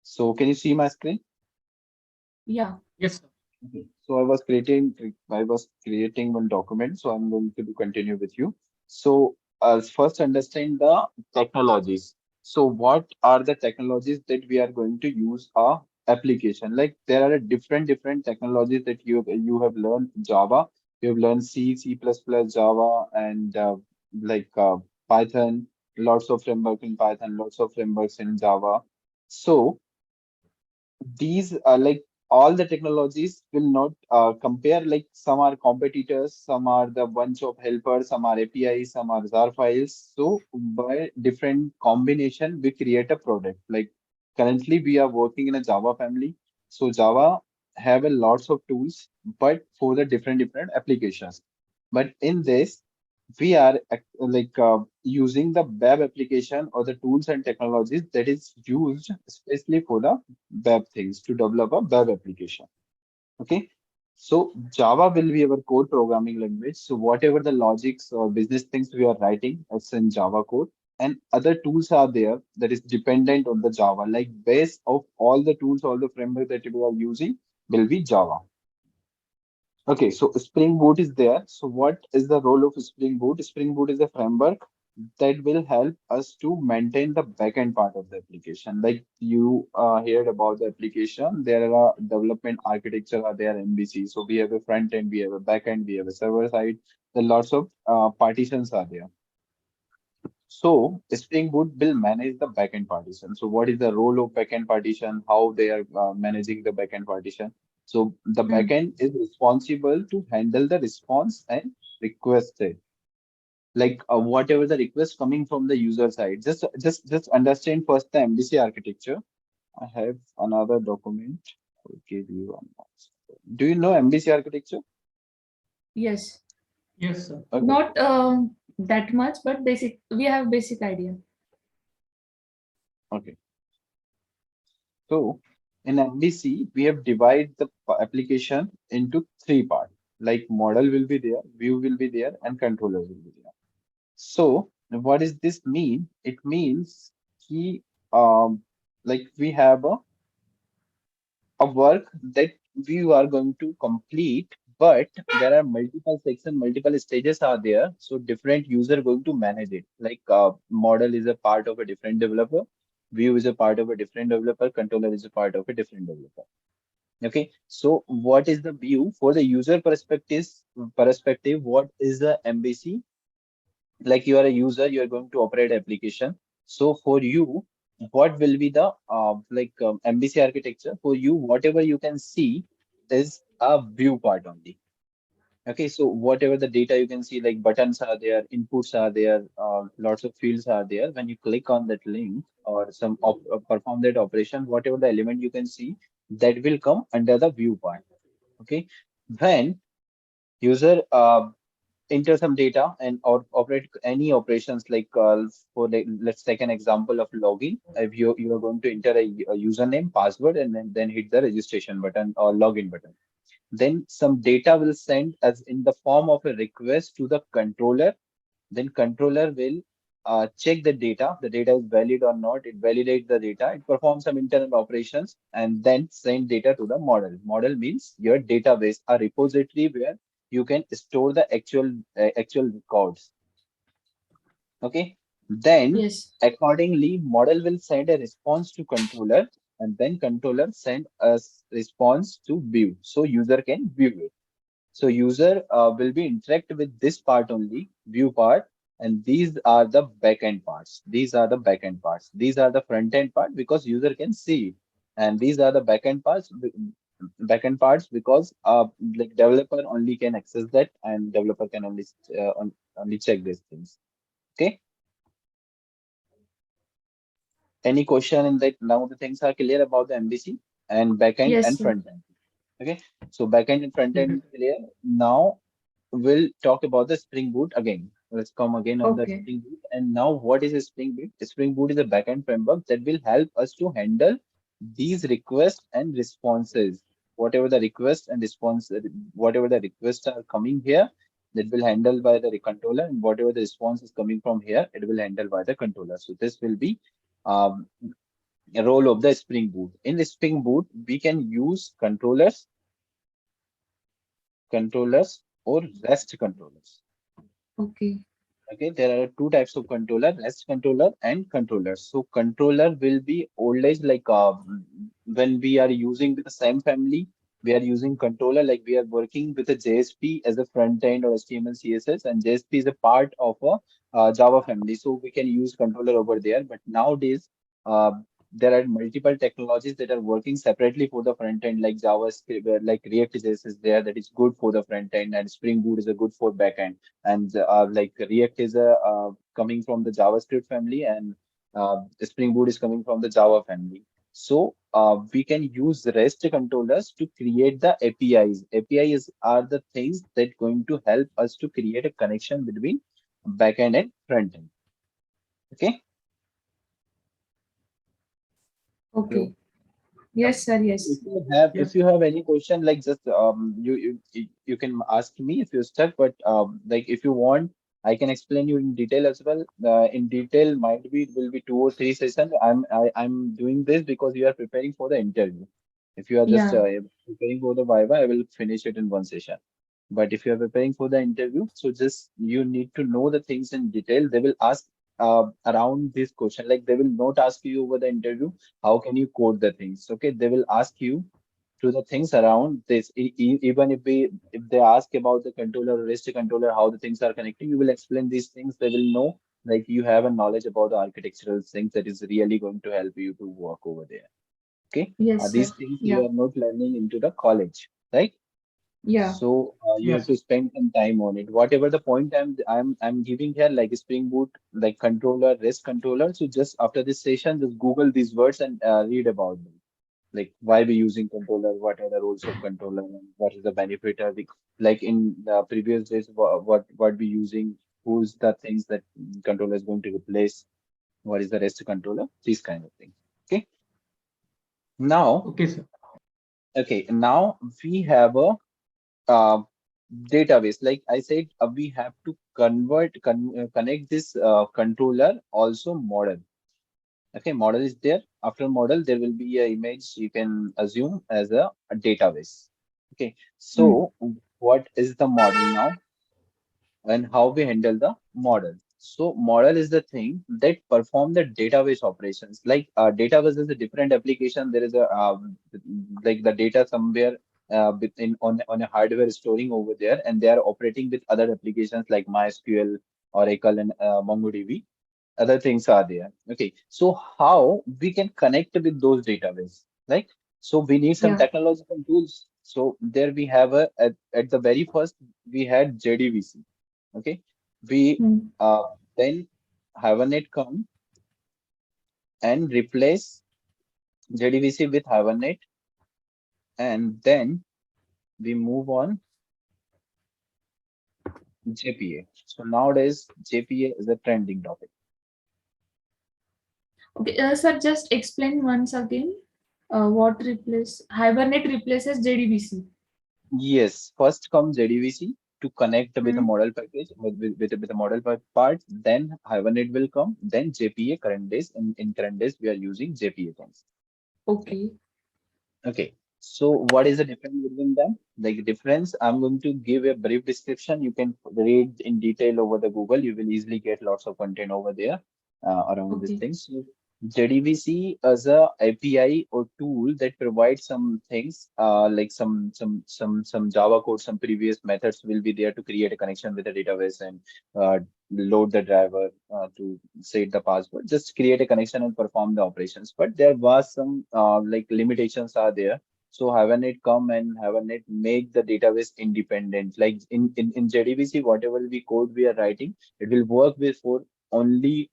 So can you see my screen? Yeah. Yes, sir. Okay. So I was creating one document, so I'm going to continue with you. So first understand the technologies. So what are the technologies that we are going to use our application? Like there are different technologies that you have learned Java, you have learned C, C++, Java, and Python. Lots of framework in Python, lots of frameworks in Java. So these are like all the technologies will not compare, like some are competitors, some are the bunch of helpers, some are APIs, some are jar files. So by different combination we create a product. Like currently we are working in a Java family, so Java have a lots of tools but for the different applications. But in this we are using the web application or the tools and technologies that is used especially for the web things to develop a web application. Okay. So Java will be our core programming language. So whatever the logics or business things we are writing, it's in Java code. And other tools are there that is dependent on the Java. Like base of all the tools, all the framework that we are using will be Java. Okay, so Spring Boot is there. So what is the role of Spring Boot? Spring Boot is a framework that will help us to maintain the backend part of the application. Like you heard about the application, there are development architecture are there MVC. So we have a front end, we have a back end, we have a server side. There lots of partitions are there. So Spring Boot will manage the backend partition. So what is the role of backend partition? How they are managing the backend partition? So the Mm. backend is responsible to handle the response and requested, like whatever the request coming from the user side. Just understand first the MVC architecture. I have another document. I'll give you one more. Do you know MVC architecture? Yes. Yes, sir. Okay. Not that much, but basic. We have basic idea. Okay. So in MVC, we have divided the application into three parts. Like model will be there, view will be there, and controller will be there. So what does this mean? It means he like we have a work that we are going to complete, but there are multiple sections, multiple stages are there. So different user going to manage it. Like model is a part of a different developer, view is a part of a different developer, controller is a part of a different developer. Okay, so what is the view for the user perspective? What is the MVC? Like you are a user, you are going to operate application. So for you, what will be the MVC architecture? For you, whatever you can see is a view part only. Okay, so whatever the data you can see, like buttons are there, inputs are there, lots of fields are there. When you click on that link or perform that operation, whatever the element you can see, that will come under the view part. Okay, when user enter some data and or operate any operations, like for like, let's take an example of login. If you are going to enter a username, password, and then hit the registration button or login button, then some data will send as in the form of a request to the controller. Then controller will check the data is valid or not. It validates the data, it performs some internal operations, and then send data to the model. Model means your database, a repository where you can store the actual records. Okay, then Yes. accordingly model will send a response to controller, and then controller send a response to view, so user can view it. So user will be interact with this part only, view part, and these are the backend parts. These are the backend parts. These are the front end part because user can see it, and these are the backend parts because like developer only can access that, and developer can only check these things. Okay. Any question in that? Now the things are clear about the MVC and backend Yes, and sir. front end. Okay. So backend and front Yes. end clear. Now we'll talk about the Spring Boot again. Let's come again on the Okay. Spring Boot. And now, what is a Spring Boot? Spring Boot is a backend framework that will help us to handle these requests and responses. Whatever the request and response, whatever the requests are coming here, that will handle by the controller, and whatever the response is coming from here, it will handle by the controller. So this will be um, role of the Spring Boot. In the Spring Boot, we can use controllers or REST controllers. Okay. Okay, there are two types of controller, REST controller and controller. So controller will be always like when we are using with the same family, we are using controller like we are working with a JSP as a front end or HTML, CSS, and JSP is a part of a Java family. So we can use controller over there. But nowadays, uh, there are multiple technologies that are working separately for the front end, like JavaScript, like React JS is there that is good for the front end, and Spring Boot is a good for back end, and like React is a coming from the JavaScript family, and Spring Boot is coming from the Java family. So we can use REST controllers to create the APIs. APIs are the things that going to help us to create a connection between backend and front end. Okay. Okay. Hello. Yeah. Yes, sir. If Yes. you have Yes. if you have any question, like just you can ask me if you're stuck, but like if you want, I can explain you in detail as well. In detail might be it will be 2 or 3 sessions. I'm doing this because you are preparing for the interview. If you are just Yeah. preparing for the Viva, I will finish it in 1 session. But if you are preparing for the interview, so just you need to know the things in detail. They will ask around this question. Like they will not ask you over the interview, how can you code the things? Okay, they will ask you to the things around this. Even if they ask about the controller or REST controller, how the things are connecting, you will explain these things. They will know like you have a knowledge about the architectural things that is really going to help you to work over there. Okay, Yes, sir. these things Yeah. you are not learning into the college, right? Yeah. So you have Yes. to spend some time on it. Whatever the point I'm giving here, like Spring Boot, like controller, REST controller. So just after this session, just Google these words and read about them. Like why we using controller, what are the roles of controller, and what is the benefit of the, like in the previous days, what we using, who's the things that controller is going to replace, what is the REST controller, these kind of things. Okay. Now, Okay, sir. now we have a uh, database. Like I said, we have to connect this controller also model. Okay, model is there. After model, there will be a image you can assume as a database. Okay, Mm. so what is the model now and how we handle the model? So model is the thing that perform the database operations. Like database is a different application. There is a like the data somewhere in on a hardware storing over there, and they are operating with other applications like MySQL, Oracle, and MongoDB. Other things are there. Okay, so how we can connect with those database? Like, so we need some Yeah. technological tools. So there we have at the very first we had JDBC. Okay, we Mm. then Hibernate come and replace JDBC with Hibernate, and then we move on JPA. So nowadays JPA is a trending topic. Okay. Sir, just explain once again. What replace Hibernate replaces JDBC. Yes, first comes JDBC to connect with the Hmm. model package with the model part. Then Hibernate will come. Then JPA current days. In current days, we are using JPA things. Okay. Okay. Okay. So what is the difference between them? Like difference, I'm going to give a brief description. You can read in detail over the Google. You will easily get lots of content over there around these Okay. things. So JDBC as a API or tool that provides some things like some Java code, some previous methods will be there to create a connection with the database and uh, load the driver to set the password. Just create a connection and perform the operations. But there was some like limitations are there. So Hibernate come and Hibernate make the database independent. Like in JDBC, whatever we code we are writing, it will work with for only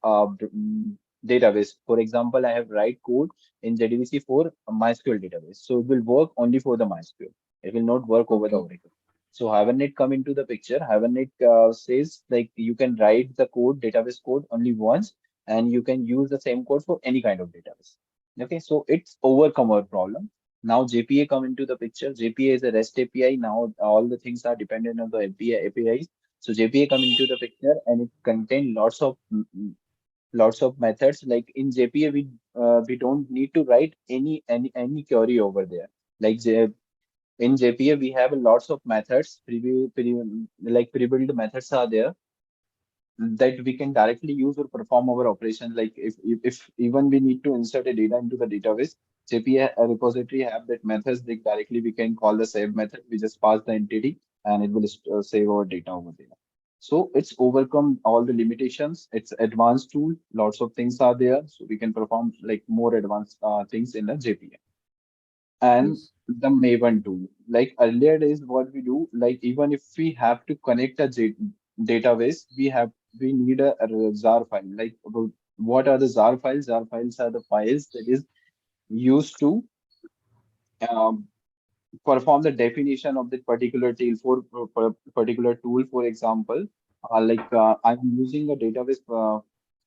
database. For example, I have write code in JDBC for a MySQL database. So it will work only for the MySQL. It will not work over the Okay. Oracle. So Hibernate come into the picture. Hibernate says like you can write the code, database code only once, and you can use the same code for any kind of database. Okay, so it's overcome our problem. Now JPA come into the picture. JPA is a REST API. Now all the things are dependent on the APIs. So JPA come into the picture and it contain lots of lots of methods. Like in JPA, we don't need to write any query over there. Like in JPA, we have lots of methods, like pre-built methods are there that we can directly use or perform our operations. Like if even we need to insert a data into the database, JPA repository have that methods that directly we can call the save method. We just pass the entity and it will save our data over there. So it's overcome all the limitations. It's advanced tool. Lots of things are there, so we can perform like more advanced things in the JPA. And Yes. the Maven tool. Like earlier days, what we do, like even if we have to connect a database, we need a jar file. Like what are the jar files? Jar files are the files that is used to um, perform the definition of that particular tool for particular tool. For example, I'm using a database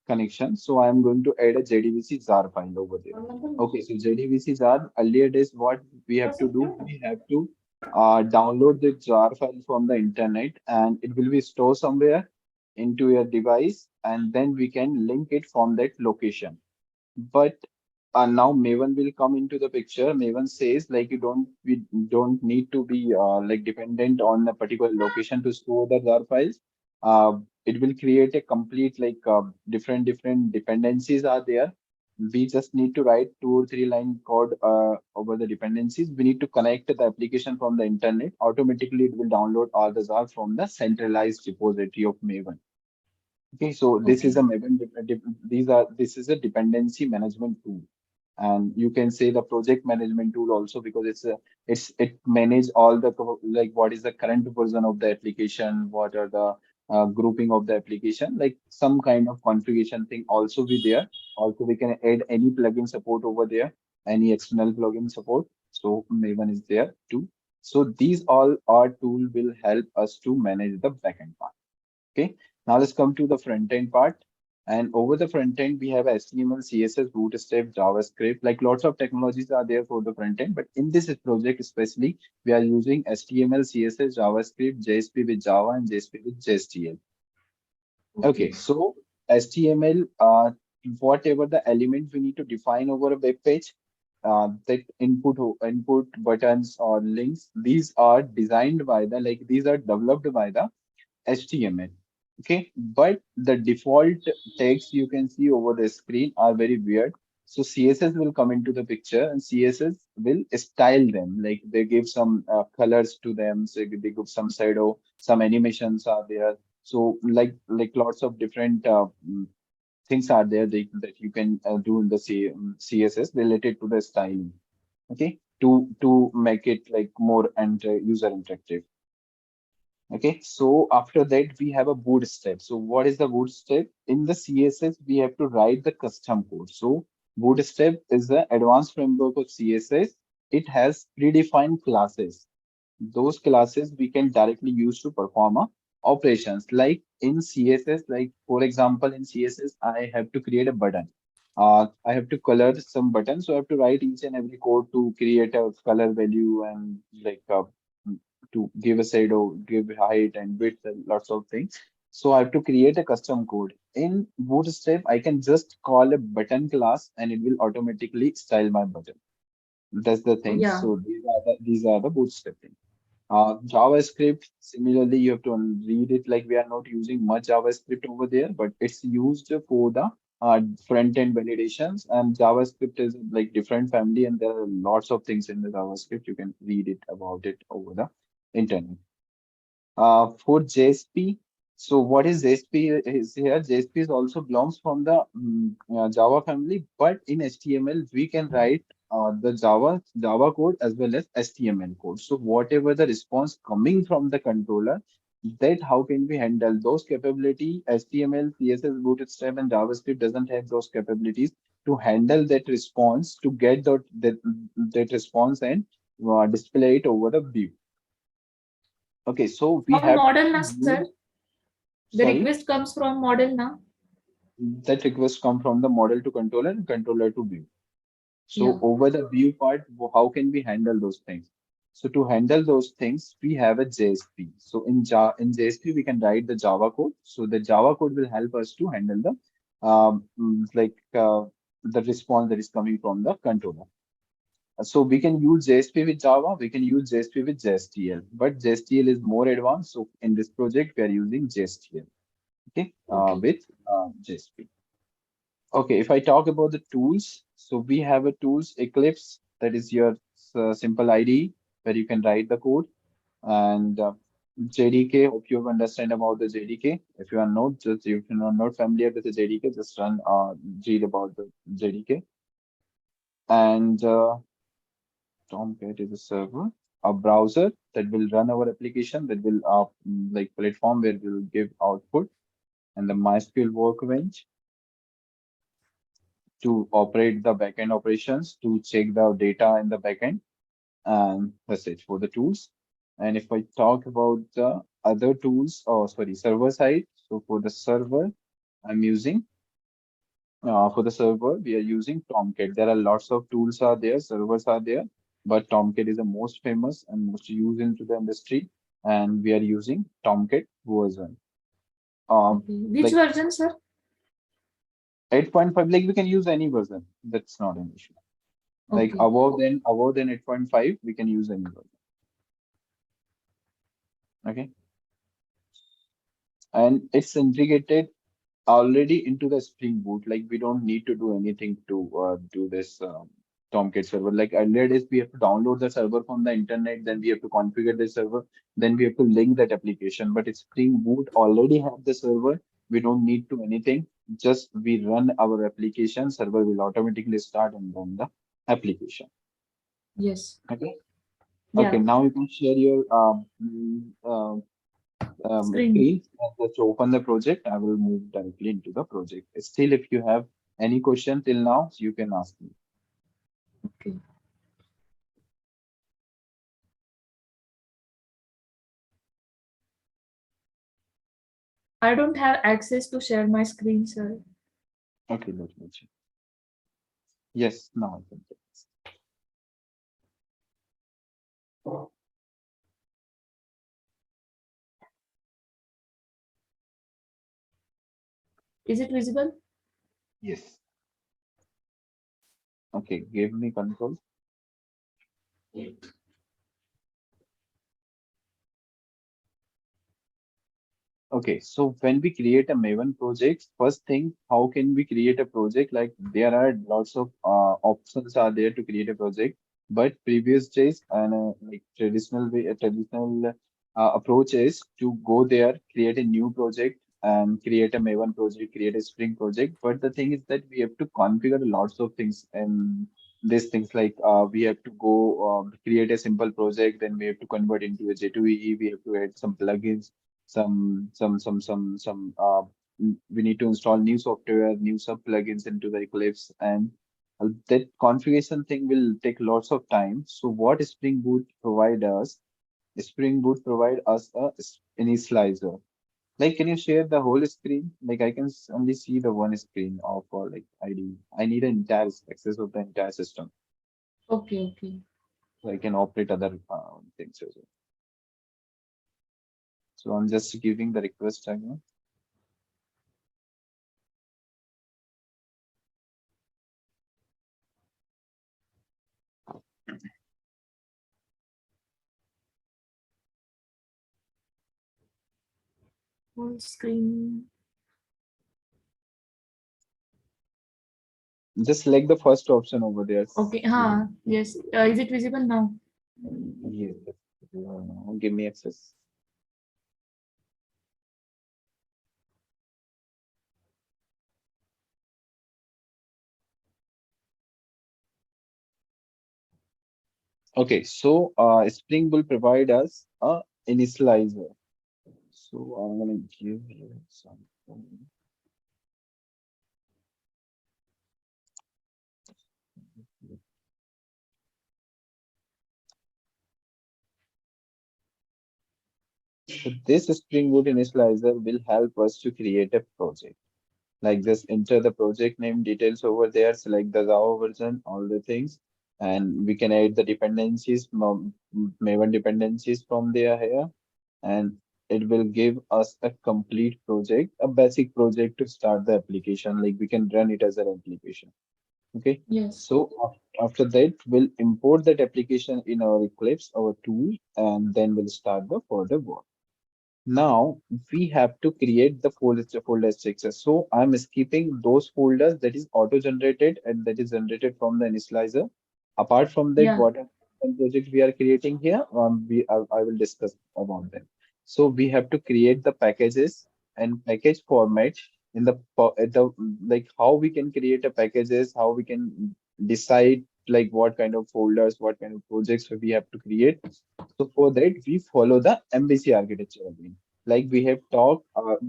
connection, so I'm going to add a JDBC jar file over there. Okay, so JDBC jar, earlier days, what we have to do, we have to download the jar file from the internet, and it will be stored somewhere into your device, and then we can link it from that location. But now Maven will come into the picture. Maven says like we don't need to be like dependent on a particular location to store the jar files. It will create a complete like different dependencies are there. We just need to write 2 or 3 line code over the dependencies. We need to connect the application from the internet. Automatically, it will download all the jar from the centralized repository of Maven. Okay, so this is a Okay. this is a dependency management tool, and you can say the project management tool also, because it manage all the like what is the current version of the application, what are the grouping of the application, like some kind of configuration thing also be there. Also, we can add any plugin support over there, any external plugin support. So Maven is there too. So these all our tool will help us to manage the backend part. Okay, now let's come to the front end part. And over the front end, we have HTML, CSS, Bootstrap, JavaScript. Like lots of technologies are there for the front end, but in this project especially, we are using HTML, CSS, JavaScript, JSP with Java, and JSP with JSTL. Okay, Okay. so HTML, whatever the element we need to define over a web page, that input buttons or links, these are designed by the like these are developed by the HTML. Okay, but the default tags you can see over the screen are very weird. So CSS will come into the picture, and CSS will style them. Like they give some colors to them. So they give some shadow, some animations are there. So like lots of different things are there that you can do in the CSS related to the styling. Okay, to make it like more and user interactive. Okay, so after that we have a bootstrap. So what is the bootstrap? In the CSS, we have to write the custom code. So bootstrap is the advanced framework of CSS. It has predefined classes. Those classes we can directly use to perform operations. Like in CSS, like for example, in CSS, I have to create a button. I have to color some buttons, so I have to write each and every code to create a color value and like to give a shadow, give height and width and lots of things. So I have to create a custom code. In Bootstrap, I can just call a button class and it will automatically style my button. That's the thing. Yeah. So these are the Bootstrap things. JavaScript, similarly, you have to read it like we are not using much JavaScript over there, but it's used for the front-end validations. And JavaScript is like different family, and there are lots of things in the JavaScript. You can read it about it over the internet. For JSP, so what is JSP is here? JSP is also belongs from the Java family, but in HTML we can write the Java code as well as HTML code. So whatever the response coming from the controller, that how can we handle those capability? HTML, CSS, Bootstrap, and JavaScript doesn't have those capabilities to handle that response to get that response and display it over the view. Okay, so we From have model to na sir. use, The sorry, request comes from model na. that request come from the model to controller and controller to view. So Yeah. over the view part, how can we handle those things? So to handle those things, we have a JSP. So in JSP, we can write the Java code. So the Java code will help us to handle the like the response that is coming from the controller. So we can use JSP with Java, we can use JSP with JSTL, but JSTL is more advanced. So in this project, we are using JSTL, okay, Okay. with JSP. Okay, if I talk about the tools, so we have a tools Eclipse that is your simple IDE where you can write the code, and JDK. Hope you understand about the JDK. If you are not, just if you are not familiar with the JDK, just read about the JDK. And Tomcat is a server, a browser that will run our application, that will like platform where we'll give output, and the MySQL workbench to operate the backend operations, to check the data in the backend, and that's it for the tools. And if I talk about the other tools, or sorry, server side, so for the server, I'm using for the server, we are using Tomcat. There are lots of tools are there, servers are there, but Tomcat is the most famous and most used into the industry, and we are using Tomcat version. Okay. Which Like version, sir? 8.5, like we can use any version. That's not an issue. Like Okay. above than 8.5, we can use any version. Okay, and it's integrated already into the Spring Boot. Like we don't need to do anything to do this Tomcat server. Like earlier days, we have to download the server from the internet, then we have to configure the server, then we have to link that application. But it's Spring Boot already have the server. We don't need to anything. Just we run our application, server will automatically start and run the application. Yes. Okay. Okay. Yeah. Now you can share your Screen. screen and just open the project. I will move directly into the project. Still, if you have any question till now, you can ask me. Okay. I don't have access to share my screen, sir. Okay, let me check. Yes, now I can take Is it visible? this. Yes. Okay, give me control. Okay, so when we create a Maven project, first thing, how can we create a project? Like there are lots of options are there to create a project, but previous days and like traditional way, traditional approach is to go there, create a new project and create a Maven project, create a Spring project. But the thing is that we have to configure lots of things, and these things like we have to go create a simple project, then we have to convert into a J2EE, we have to add some plugins, we need to install new software, new sub plugins into the Eclipse, and that configuration thing will take lots of time. So what Spring Boot provide us? Spring Boot provide us a initializer. Like, can you share the whole screen? Like, I can only see the one screen of like ID. I need an entire access of the entire system, Okay, okay. so I can operate other things as well. So I'm just giving the request again. Full screen. Just select the first option over there. Okay. Yeah. Yes. Is it visible now? Yes. Give me access. Okay, so Spring will provide us a initializer. So I'm gonna give you something. So this Spring Boot initializer will help us to create a project. Like just enter the project name details over there, select the Java version, all the things, and we can add the dependencies, Maven dependencies from there here, and it will give us a complete project, a basic project to start the application. Like we can run it as an application. Okay. Yes. So after that, we'll import that application in our Eclipse, our tool, and then we'll start the further work. Now we have to create the folder structure. So I'm skipping those folders that is auto-generated and that is generated from the initializer. Apart from that, Yeah. what project we are creating here, I will discuss about them. So we have to create the packages and package format in the like how we can create a packages, how we can decide like what kind of folders, what kind of projects we have to create. So for that, we follow the MVC architecture again. Like we have talked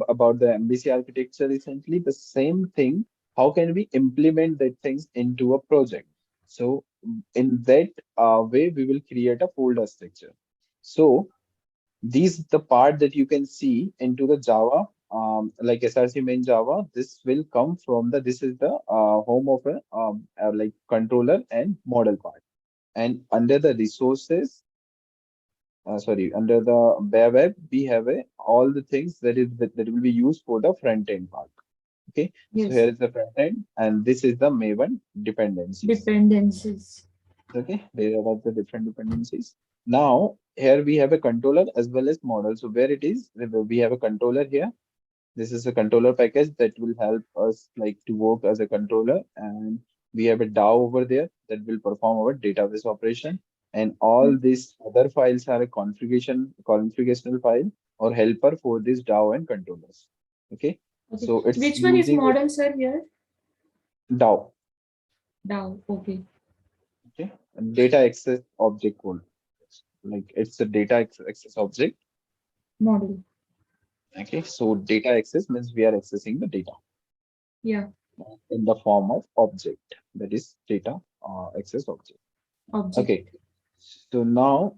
about the MVC architecture recently, the same thing. How can we implement that things into a project? So in that way, we will create a folder structure. So these the part that you can see into the Java, like SRC main Java. This will come from the this is the home of a like controller and model part. And under the resources sorry, under the bare web, we have a all the things that will be used for the front end part. Okay, so here Yes. is the front end, and this is the Maven dependencies. Dependencies. Okay, there are the different dependencies. Now here we have a controller as well as model. So where it is, we have a controller here. This is a controller package that will help us like to work as a controller, and we have a DAO over there that will perform our database operation. And all these other files are a configurational file or helper for this DAO and controllers. Okay, Okay. so it's Which one is using model, sir, here? DAO. DAO. Okay. Okay, and data access object code. Like it's a access object. Model. Okay, so data access means we are accessing the data Yeah. in the form of object, that is data access object. Okay, Object. so now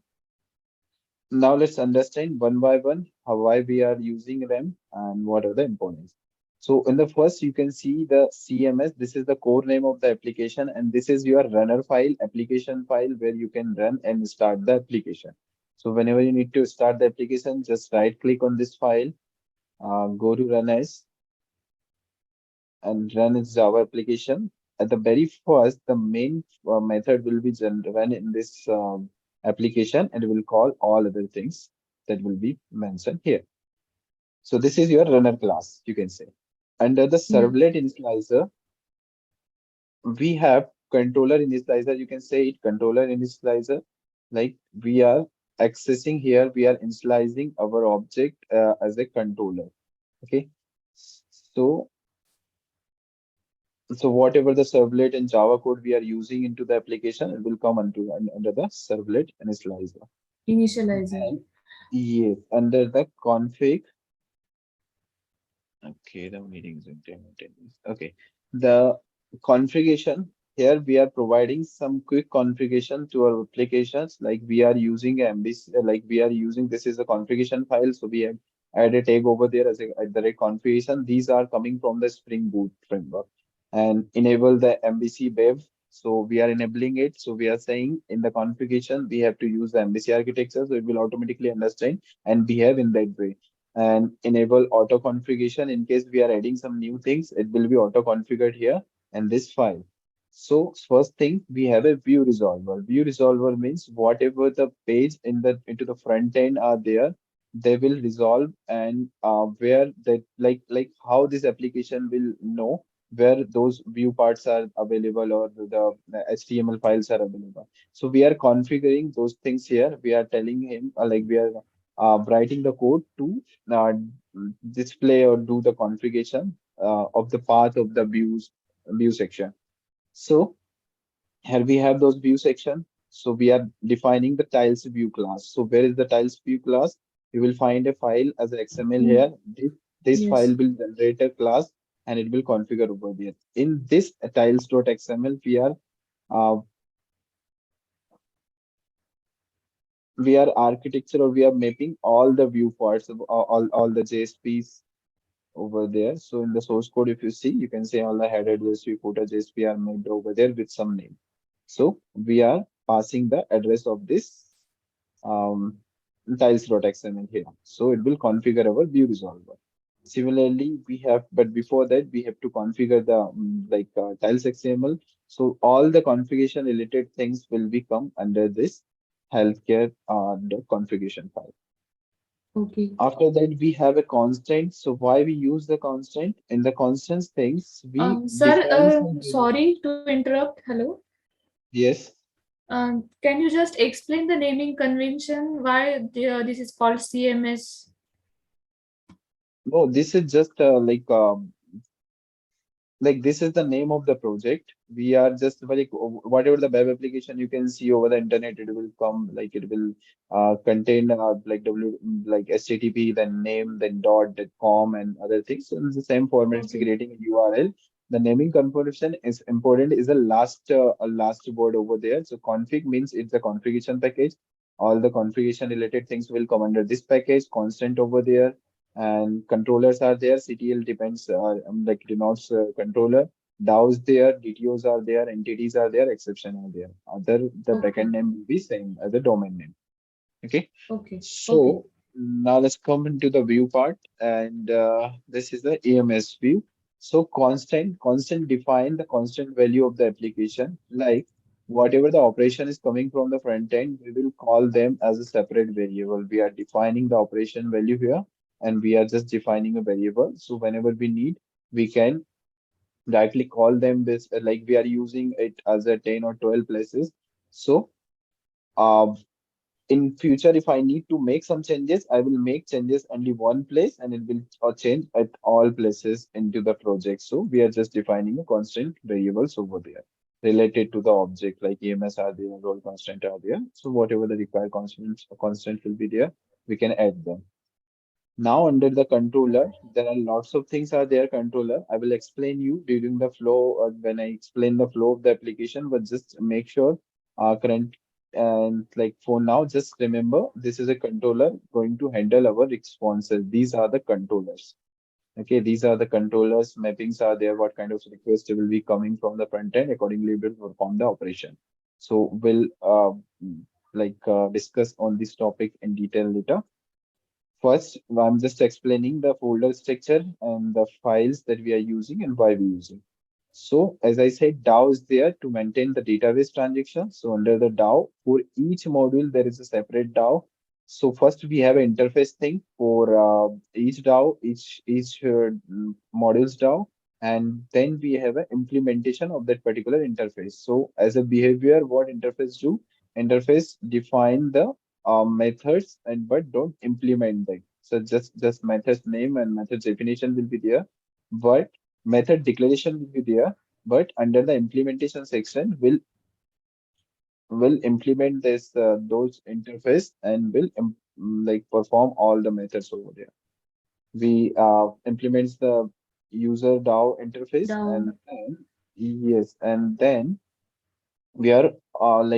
let's understand one by one how why we are using them and what are the importance. So in the first you can see the CMS. This is the core name of the application, and this is your runner file, application file where you can run and start the application. So whenever you need to start the application, just right click on this file, go to run as and run its Java application. At the very first, the main method will be run in this application, and it will call all other things that will be mentioned here. So this is your runner class, you can say. Under the Yeah. servlet initializer, we have controller initializer. You can say it controller initializer. Like we are accessing here, we are initializing our object as a controller. Okay. So So whatever the servlet and Java code we are using into the application, it will come under the servlet initializer. Initializer. And yes, under the config. Okay, the meeting is in 10 minutes. Okay, the configuration here we are providing some quick configuration to our applications. Like we are using MVC, like we are using this is a configuration file, so we have add a tag over there as a at the right configuration. These are coming from the Spring Boot framework and enable the MVC bev. So we are enabling it. So we are saying in the configuration we have to use the MVC architecture, so it will automatically understand and behave in that way and enable auto configuration in case we are adding some new things. It will be auto configured here and this file. So first thing we have a view resolver. View resolver means whatever the page in the into the front end are there, they will resolve and where that like how this application will know where those view parts are available or the HTML files are available. So we are configuring those things here. We are telling him like we are writing the code to uh, display or do the configuration of the path of the view section. So here we have those view section. So we are defining the tiles view class. So where is the tiles view class? You will find a file as a XML Mm. here. This file Yes. will generate a class and it will configure over there. In this tiles.xml, uh, we are architecture or we are mapping all the view parts of all the JSPs over there. So in the source code, if you see, you can say all the header JSP, footer JSP are made over there with some name. So we are passing the address of this um, tiles.xml here. So it will configure our view resolver. Similarly, we have, but before that, we have to configure the tiles XML. So all the configuration related things will become under this healthcare the configuration file. Okay. After that, we have a constant. So why we use the constant? In the constants things, we Sir, define some variable. sorry to interrupt. Hello. Yes. Can you just explain the naming convention? Why this is called CMS? No, this is just like this is the name of the project. We are just like whatever the web application you can see over the internet, it will come like it will contain like w like http then name then .com and other things. So in the same format, it's Okay. creating a URL. The naming convention is important. Is the last word over there. So config means it's a configuration package. All the configuration related things will come under this package. Constant over there and controllers are there. CTL depends like denotes controller. DAOs there, DTOs are there, entities are there, exception are there. Other the backend Okay. name will be same as the domain name. Okay. Okay. Okay. So now let's come into the view part, and this is the AMS view. So constant define the constant value of the application. Like whatever the operation is coming from the front end, we will call them as a separate variable. We are defining the operation value here, and we are just defining a variable. So whenever we need, we can directly call them this like we are using it as a 10 or 12 places. So uh, in future, if I need to make some changes, I will make changes only one place and it will change at all places into the project. So we are just defining a constant variables over there related to the object like EMS are there, role constant are there. So whatever the required constant will be there, we can add them. Now under the controller, there are lots of things are there controller. I will explain you during the flow or when I explain the flow of the application, but just make sure current and like for now, just remember this is a controller going to handle our responses. These are the controllers. Okay, these are the controllers. Mappings are there. What kind of request will be coming from the front end? Accordingly, we will perform the operation. So we'll discuss on this topic in detail later. First, I'm just explaining the folder structure and the files that we are using and why we're using. So, as I said, DAO is there to maintain the database transaction. So, under the DAO, for each module, there is a separate DAO. So, first we have an interface thing for each DAO, each module's DAO, and then we have an implementation of that particular interface. So, as a behavior, what interface do? Interface define the methods and but don't implement them. So just methods name and methods definition will be there, but method declaration will be there. But under the implementation section, will implement this those interface and will perform all the methods over there. We implements the user DAO interface and Down. then yes, and then we are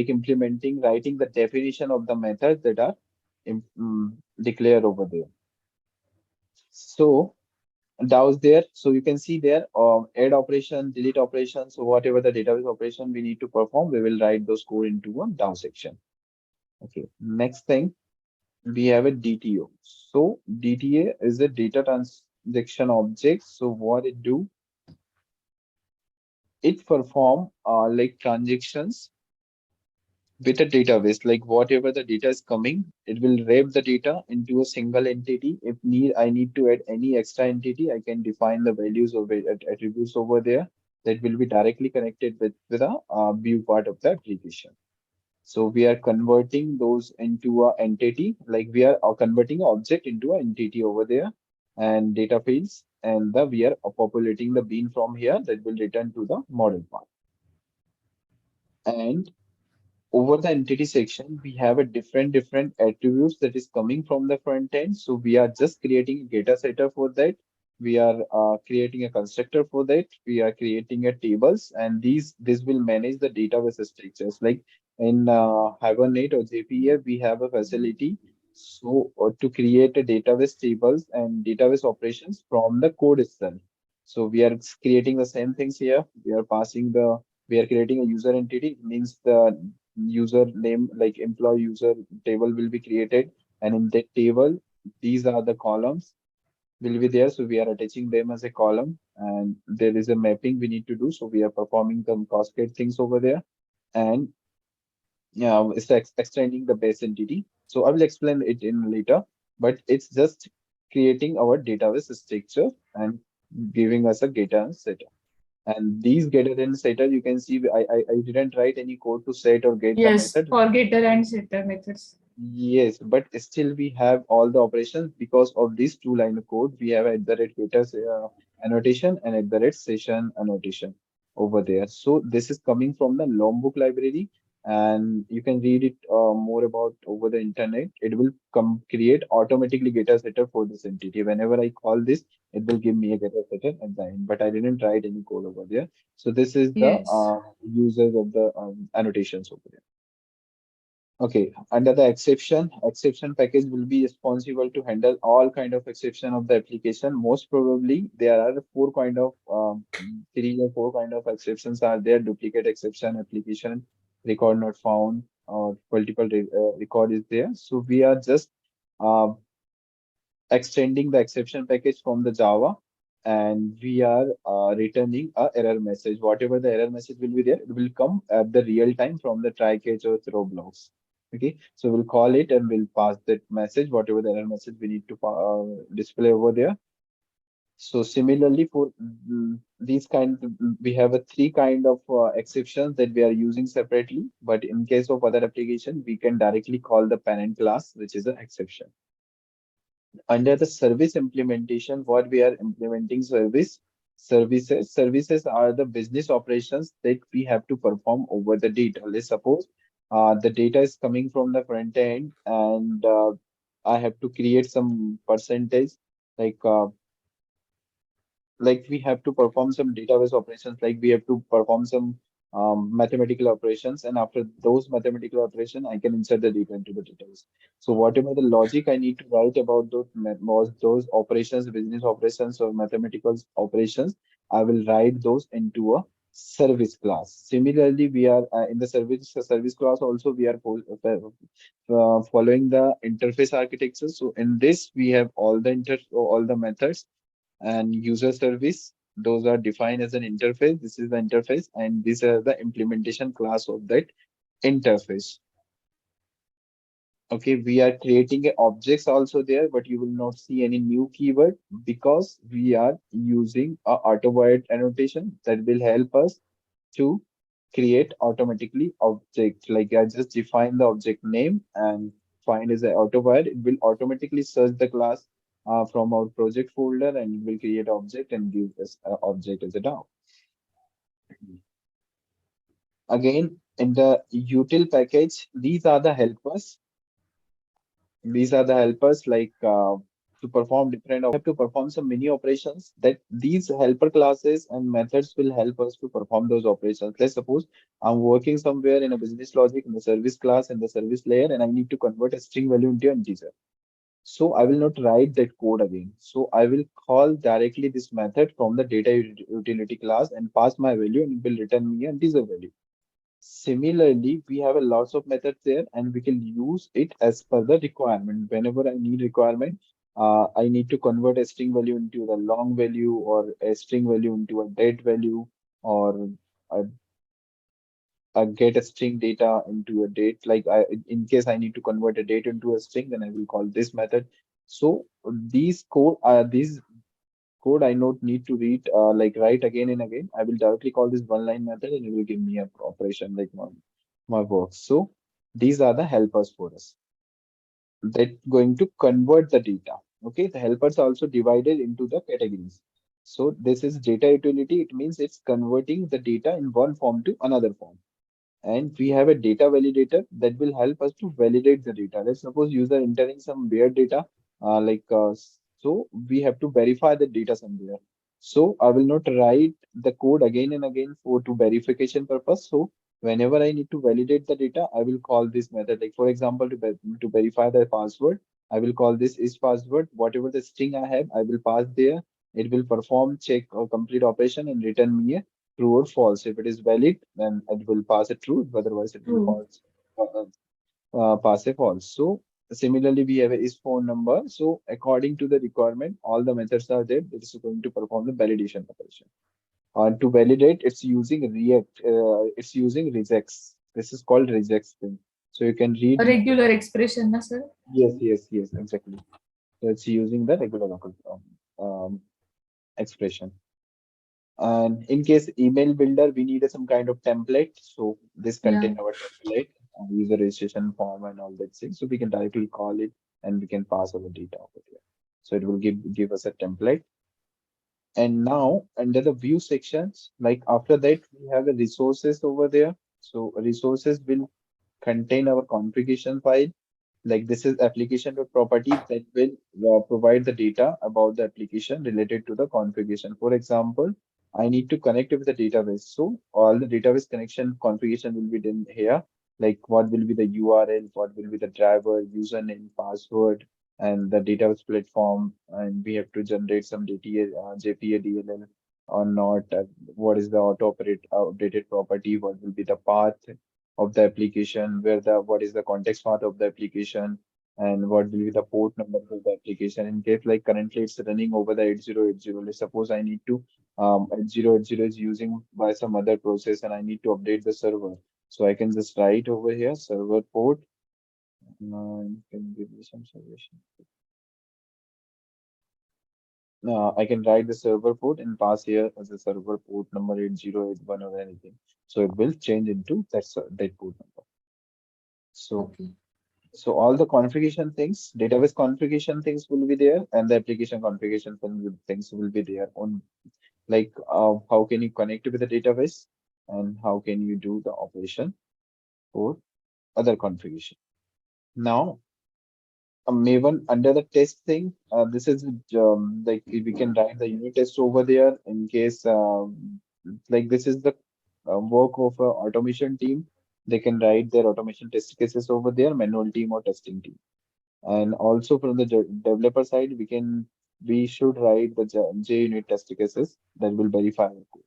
implementing writing the definition of the methods that are declared over there. So that was there. So you can see there add operation, delete operation. So whatever the database operation we need to perform, we will write those code into a down section. Okay. Next thing, we have a DTO. So DTA is a data transaction object. So what it do, it perform transactions with a database, like whatever the data is coming, it will wrap the data into a single entity. If need, I need to add any extra entity, I can define the values of it, attributes over there that will be directly connected with a view part of the application. So we are converting those into a entity, like we are converting an object into an entity over there and data fields, and the we are populating the bean from here that will return to the model part. And over the entity section, we have a different attributes that is coming from the front end. So we are just creating a data setter for that. We are creating a constructor for that. We are creating a tables, and this will manage the database structures. Like in Hibernate or JPA, we have a facility so to create a database tables and database operations from the code itself. So we are creating the same things here. We are creating a user entity. It means the user name like employee user table will be created And in that table, these are the columns will be there. So we are attaching them as a column, and there is a mapping we need to do. So we are performing some cascade things over there, and yeah, it's extending the base entity. So I will explain it in later, but it's just creating our database structure and giving us a data set. And these getter and setter, you can see I didn't write any code to set or get the Yes, method. for getter and setter methods. Yes, but still we have all the operations because of this two-line of code. We have at the rate getter annotation and at the rate session annotation over there. So this is coming from the Lombok library, and you can read it more about over the internet. It will come create automatically getter setter for this entity. Whenever I call this, it will give me a getter setter at the end. But I didn't write any code over there. So this is the Yes. users of the annotations over there. Okay, under the exception package will be responsible to handle all kind of exception of the application. Most probably, there are four kind of three or four kind of exceptions are there. Duplicate exception, application record not found, or multiple record is there. So we are just uh, extending the exception package from the Java, and we are returning a error message. Whatever the error message will be there, it will come at the real time from the try catch or throw blocks. Okay, so we'll call it and we'll pass that message, whatever the error message we need to display over there. So similarly for these we have a three kind of exceptions that we are using separately. But in case of other application, we can directly call the parent class, which is an exception. Under the service implementation, what we are implementing services are the business operations that we have to perform over the data. Let's suppose the data is coming from the front end, and I have to create some percentage, like we have to perform some database operations, like we have to perform some mathematical operations, and after those mathematical operation I can insert the data into the database. So whatever the logic I need to write about those operations, business operations or mathematical operations, I will write those into a service class. Similarly, we are in the service class also we are following the interface architecture. So in this we have all the methods and user service. Those are defined as an interface. This is the interface, and these are the implementation class of that interface. Okay, we are creating a objects also there, but you will not see any new keyword because we are using a auto-void annotation that will help us to create automatically object. Like I just define the object name and find as an auto-void. It will automatically search the class from our project folder, and it will create object and give us object as a DAO. Again, in the util package, these are the helpers like to perform different. We have to perform some mini operations that these helper classes and methods will help us to perform those operations. Let's suppose I'm working somewhere in a business logic in the service class in the service layer, and I need to convert a string value into an integer. So I will not write that code again. So I will call directly this method from the data utility class and pass my value, and it will return me an integer value. Similarly, we have a lots of methods there, and we can use it as per the requirement. Whenever I need requirement, I need to convert a string value into the long value, or a string value into a date value, or a, get a string data into a date. Like in case I need to convert a date into a string, then I will call this method. So these code I not need to read like write again and again. I will directly call this one line method, and it will give me a operation like my work. So these are the helpers for us that going to convert the data. Okay, the helpers are also divided into the categories. So this is data utility. It means it's converting the data in one form to another form. And we have a data validator that will help us to validate the data. Let's suppose user entering some weird data, so we have to verify the data somewhere. So I will not write the code again and again for to verification purpose. So whenever I need to validate the data, I will call this method. Like for example, to verify the password, I will call this is password. Whatever the string I have, I will pass there. It will perform check or complete operation and return me a true or false. If it is valid, then it will pass a true. Otherwise, it will True. pass a false. So Similarly, we have a is phone number. So according to the requirement, all the methods are there. That is going to perform the validation operation. To validate, it's using React. It's using regex. This is called regex thing. So you can A read. regular expression, na sir? Yes, yes, yes, exactly. So it's using the regular local expression. And in case email builder, we need some kind of template. So this Yeah. contain our template, user registration form and all that thing. So we can directly call it and we can pass our data over here. So it will give us a template. And now under the view sections, like after that, we have the resources over there. So resources will contain our configuration file. Like this is application.property that will provide the data about the application related to the configuration. For example, I need to connect with the database. So all the database connection configuration will be done here. Like what will be the URL, what will be the driver, username, password, and the database platform. And we have to generate some DTA, JPA, DLL or not. What is the auto operate updated property? What will be the path of the application, where the what is the context path of the application, and what will be the port number of the application. In case like currently it's running over the 8080. Let's suppose I need to 8080 is using by some other process and I need to update the server. So I can just write over here server port. Can give me some suggestion. I can write the server port and pass here as a server port number 8081 or anything. So it will change into that port number. So Okay. So all the configuration things, database configuration things will be there, and the application things will be there on like how can you connect with the database and how can you do the operation for other configuration. Now, Maven under the test thing, this is like we can write the unit test over there in case like this is the work of a automation team. They can write their automation test cases over there, manual team or testing team. And also from the developer side, we should write the JUnit test cases that will verify our code.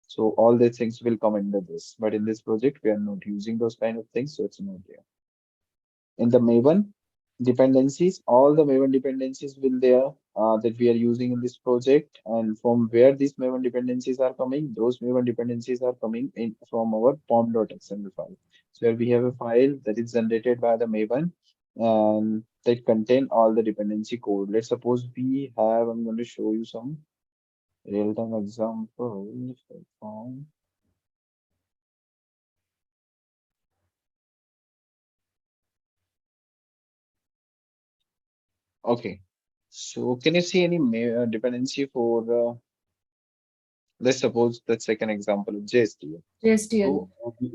So all these things will come under this. But in this project, we are not using those kind of things, so it's not there. In the Maven dependencies, all the Maven dependencies will there that we are using in this project. And from where these Maven dependencies are coming, those Maven dependencies are coming in from our pom.xml file. So here we have a file that is generated by the Maven and that contain all the dependency code. Let's suppose we have, I'm going to show you some real-time example. From, okay. So can you see any dependency for let's suppose the second example of JSTL. JSTL. So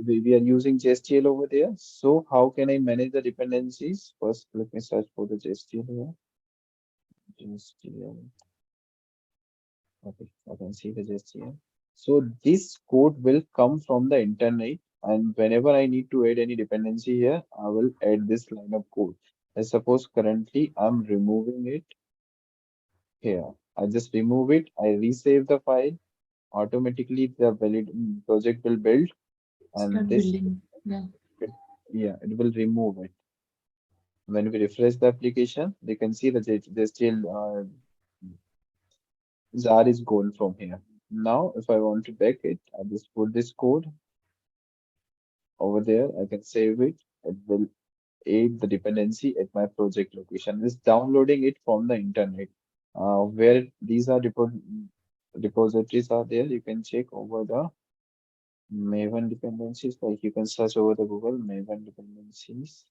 we are using JSTL over there. So how can I manage the dependencies? First, let me search for the JSTL here. JSTL. Okay, I can see the JSTL. So this code will come from the internet, and whenever I need to add any dependency here, I will add this line of code. Let's suppose currently I'm removing it here. I just remove it. I resave the file. Automatically, the valid project will build, and Start this building. Yeah. it, yeah, it will remove it. When we refresh the application, they can see that they still jar is gone from here. Now, if I want to back it, I just put this code over there. I can save it. It will aid the dependency at my project location. It's downloading it from the internet. Where these are repositories are there, you can check over the Maven dependencies. Like you can search over the Google Maven dependencies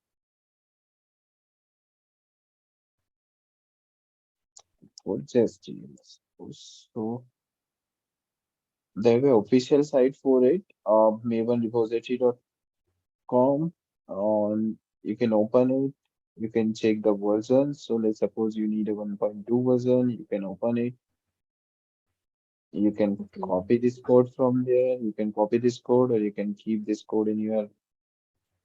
for JSTL. So they have an official site for it, mavenrepository.com. You can open it. You can check the version. So let's suppose you need a 1.2 version. You can open it. You can Okay. copy this code from there. You can copy this code, or you can keep this code in your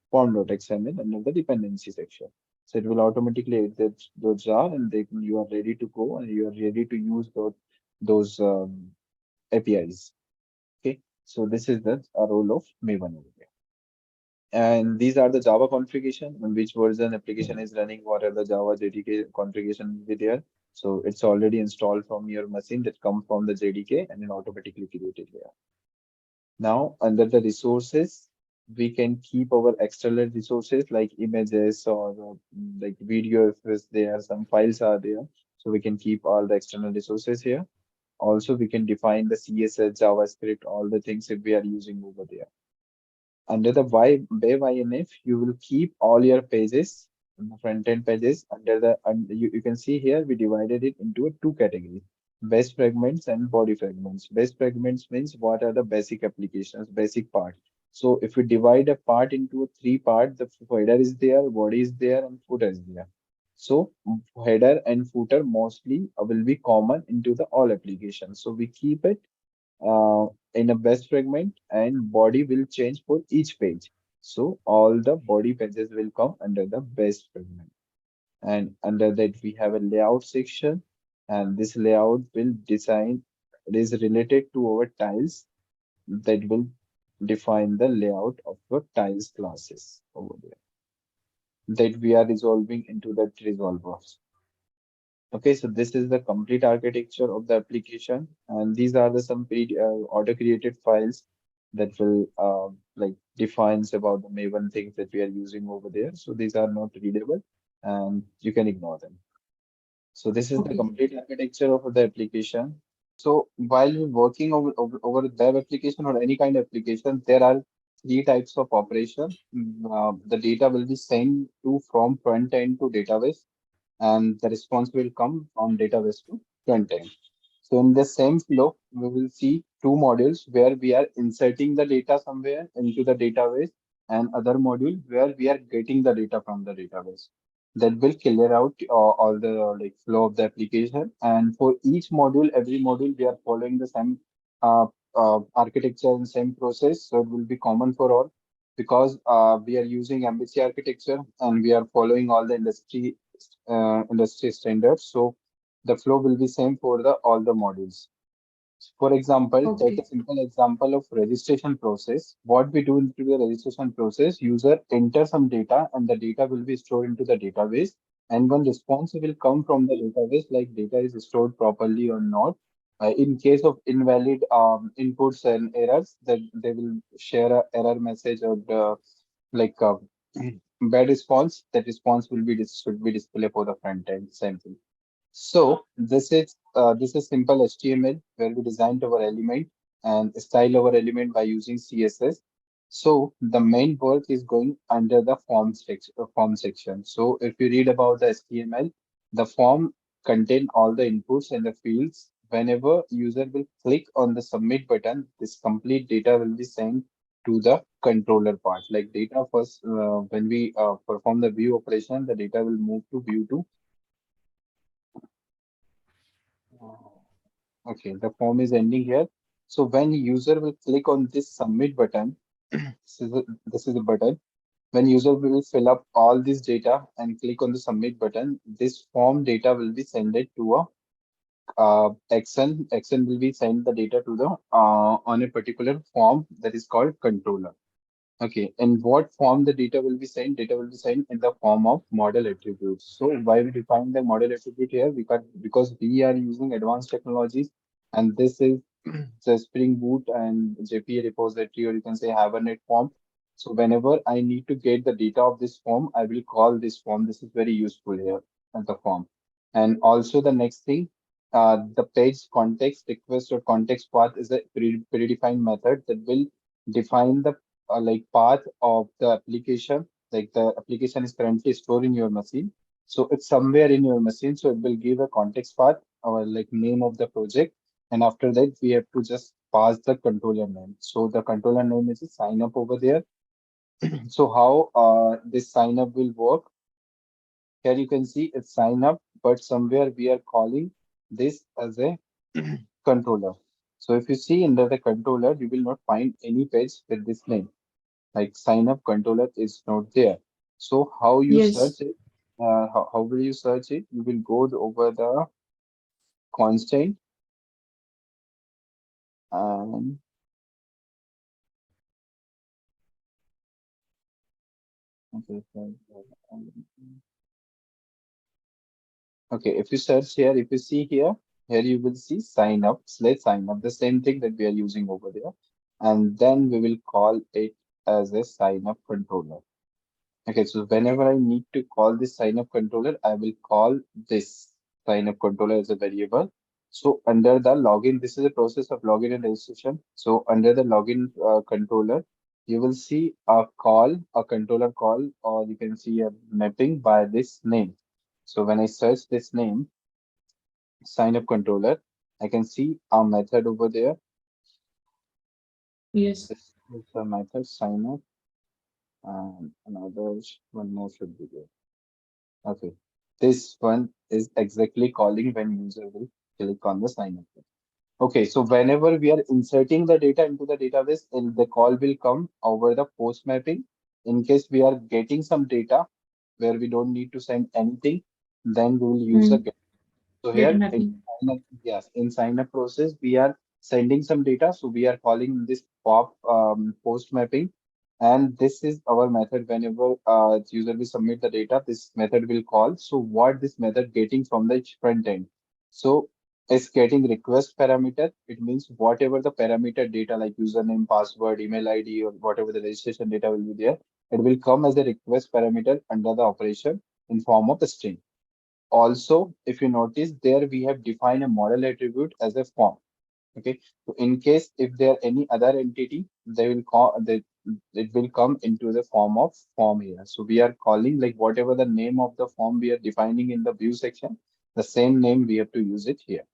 form.xml under the dependency section. So it will automatically add those jar, and you are ready to go, and you are ready to use those APIs. Okay, so this is the role of Maven over here. And these are the Java configuration, on which version application is running, what are the Java JDK configuration will be there. So it's already installed from your machine that come from the JDK and then automatically created here. Now, under the resources, we can keep our external resources like images or like video if it's there, some files are there. So we can keep all the external resources here. Also, we can define the CSS, JavaScript, all the things if we are using over there. Under the YNF, you will keep all your pages, front end pages under the, and you can see here we divided it into two categories, base fragments and body fragments. Base fragments means what are the basic applications, basic part. So if we divide a part into a three part, the header is there, body is there, and footer is there. So header and footer mostly will be common into the all applications. So we keep it uh, in a best fragment and body will change for each page. So all the body pages will come under the best fragment. And under that we have a layout section, and this layout will design, it is related to our tiles that will define the layout of the tiles classes over there that we are resolving into the resolvers. Okay, so this is the complete architecture of the application, and these are the some auto-created files that will like defines about the Maven things that we are using over there. So these are not readable, and you can ignore them. So this is the Okay. complete architecture of the application. So while you're working over the web application or any kind of application, there are three types of operation. The data will be sent to from front end to database, and the response will come from database to front end. So in the same flow, we will see two modules where we are inserting the data somewhere into the database, and other module where we are getting the data from the database. That will clear out all the like flow of the application. And for each module, every module, we are following the same uh, architecture and same process. So it will be common for all because we are using MVC architecture and we are following all the industry standards. So the flow will be same for the all the modules. For example, take a Okay. simple example of registration process. What we do into the registration process, user enter some data and the data will be stored into the database. And one response will come from the database, like data is stored properly or not. In case of invalid inputs and errors, that they will share a error message or the like bad response. That response will be should be displayed for the front end. Same thing. So this is simple HTML where we designed our element and style our element by using CSS. So the main work is going under the form section. So if you read about the HTML, the form contain all the inputs and the fields. Whenever user will click on the submit button, this complete data will be sent to the controller part. Like data first, when we perform the view operation, the data will move to view to. Okay, the form is ending here. So when user will click on this submit button, this is the button. When user will fill up all this data and click on the submit button, this form data will be sent to a Action. Action will be send the data to the on a particular form that is called controller. Okay, and what form the data will be sent? Data will be sent in the form of model attributes. So why we define the model attribute here? Because we are using advanced technologies, and this is the Spring Boot and JPA repository, or you can say Hibernate form. So whenever I need to get the data of this form, I will call this form. This is very useful here as the form. And also the next thing, the page context request or context path is a predefined method that will define the like path of the application. Like the application is currently stored in your machine, so it's somewhere in your machine, so it will give a context path or like name of the project. And after that we have to just pass the controller name. So the controller name is a sign up over there. So how this sign up will work, here you can see it's sign up, but somewhere we are calling this as a controller. So if you see under the controller, you will not find any page with this name, like sign up controller is not there. So how you search Yes. it? How will you search it? You will go over the constant and Okay, okay, if you search here, if you see here, here you will see sign up, let's sign up, the same thing that we are using over there. And then we will call it as a sign up controller. Okay, so whenever I need to call this sign up controller, I will call this sign up controller as a variable. So under the login, this is a process of login and registration. So under the login controller, you will see a call, a controller call, or you can see a mapping by this name. So when I search this name, sign up controller, I can see a method over there. Yes. This is the method sign up, and another one more should be there. Okay. This one is exactly calling when user will click on the sign up button. Okay, so whenever we are inserting the data into the database, and the call will come over the post mapping. In case we are getting some data where we don't need to send anything, then we will use a Hmm. get. So Get here in mapping. sign up, yes, in sign up process, we are sending some data. So we are calling this pop post mapping. And this is our method. Whenever user will submit the data, this method will call. So what this method getting from the front end? So it's getting request parameter. It means whatever the parameter data like username, password, email ID, or whatever the registration data will be there, it will come as a request parameter under the operation in form of a string. Also, if you notice there, we have defined a model attribute as a form. Okay. So in case if there are any other entity, they will call they it will come into the form of form here. So we are calling like whatever the name of the form we are defining in the view section, the same name we have to use it here.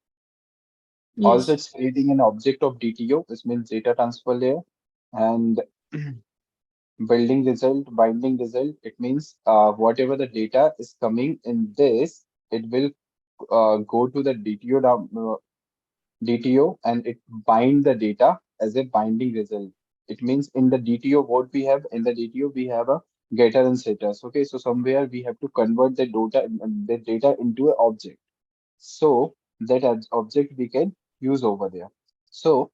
Also, Yes. it's creating an object of DTO, which means data transfer layer, and building result, binding result. It means whatever the data is coming in this, it will go to the DTO and it bind the data as a binding result. It means in the DTO, what we have in the DTO, we have a getter and setters. Okay, so somewhere we have to convert the data into an object. So that object we can use over there. So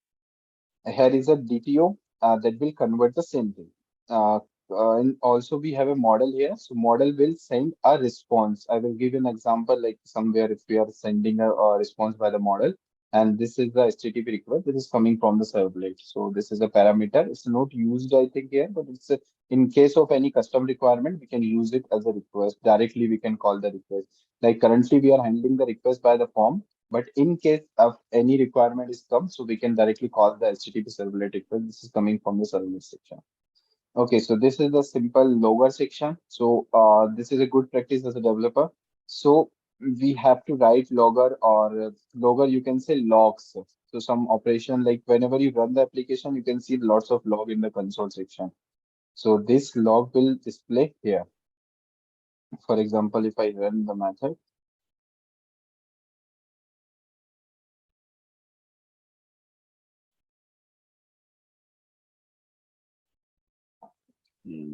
here is a DTO that will convert the same thing. Uh, and also we have a model here. So model will send a response. I will give you an example like somewhere if we are sending a response by the model, and this is the HTTP request. This is coming from the servlet. So this is a parameter. It's not used, I think, here, but it's in case of any custom requirement, we can use it as a request. Directly, we can call the request. Like currently, we are handling the request by the form, but in case of any requirement is come, so we can directly call the HTTP servlet request. This is coming from the servlet section. Okay, so this is the simple logger section. So this is a good practice as a developer. So we have to write logger or logger, you can say logs. So some operation like whenever you run the application, you can see lots of log in the console section. So this log will display here. For example, if I run the method, hmm,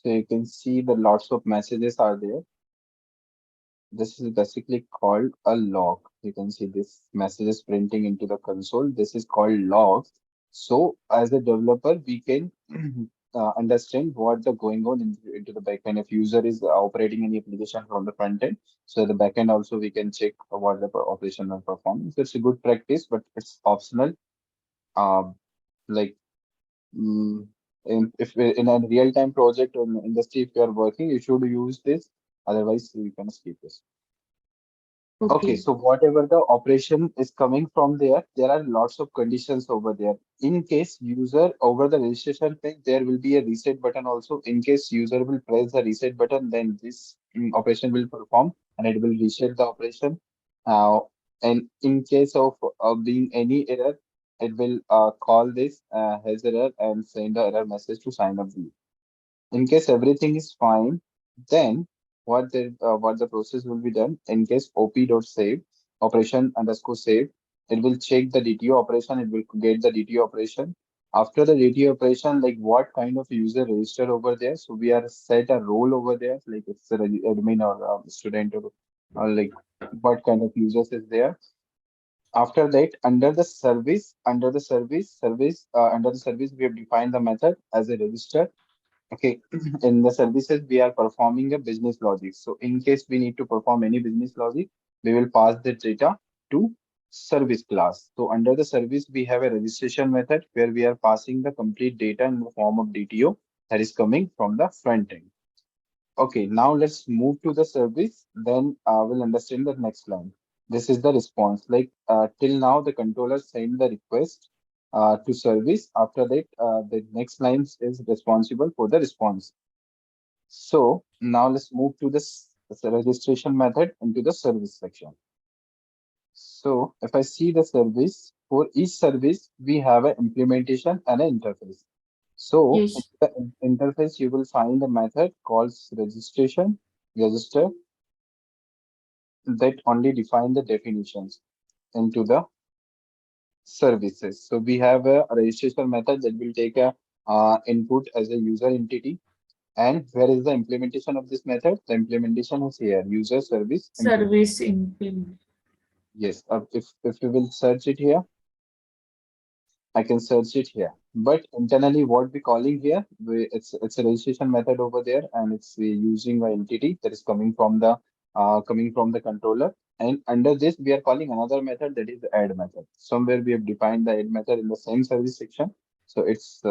so you can see the lots of messages are there. This is basically called a log. You can see this message is printing into the console. This is called logs. So as a developer, we can understand what the going on into the backend. If user is operating any application from the front end, so the backend also we can check what the operation are performing. So it's a good practice, but it's optional. Um, like if in a real time project or industry, if you are working, you should use this. Otherwise, you can skip this. Okay, Okay. so whatever the operation is coming from there, there are lots of conditions over there. In case user over the registration page, there will be a reset button also. In case user will press the reset button, then this operation will perform and it will reset the operation. Uh, and in case of being any error, it will call this has error and send the error message to sign up view. In case everything is fine, then what the process will be done in case op.save operation underscore save, it will check the DTO operation, it will get the DTO operation, After the DT operation, like what kind of user register over there? So we are set a role over there, like it's a admin or student or like what kind of users is there. After that, under the service, we have defined the method as a register. Okay, in the services, we are performing a business logic. So in case we need to perform any business logic, we will pass the data to service class. So under the service, we have a registration method where we are passing the complete data in the form of DTO that is coming from the front end. Okay, now let's move to the service. Then we'll understand the next line. This is the response. Like till now, the controller sent the request to service. After that, the next line is responsible for the response. So now let's move to this registration method into the service section. So if I see the service, for each service, we have an implementation and an interface. So in Yes. the interface, you will find a method called registration, register, that only define the definitions into the services. So we have a registration method that will take a input as a user entity. And where is the implementation of this method? The implementation is here, user service implement. Service implement. Yes, if you will search it here, I can search it here. But internally, what we calling here, it's a registration method over there, and it's using an entity that is coming from the controller. And under this, we are calling another method that is the add method. Somewhere we have defined the add method in the same service section. So it's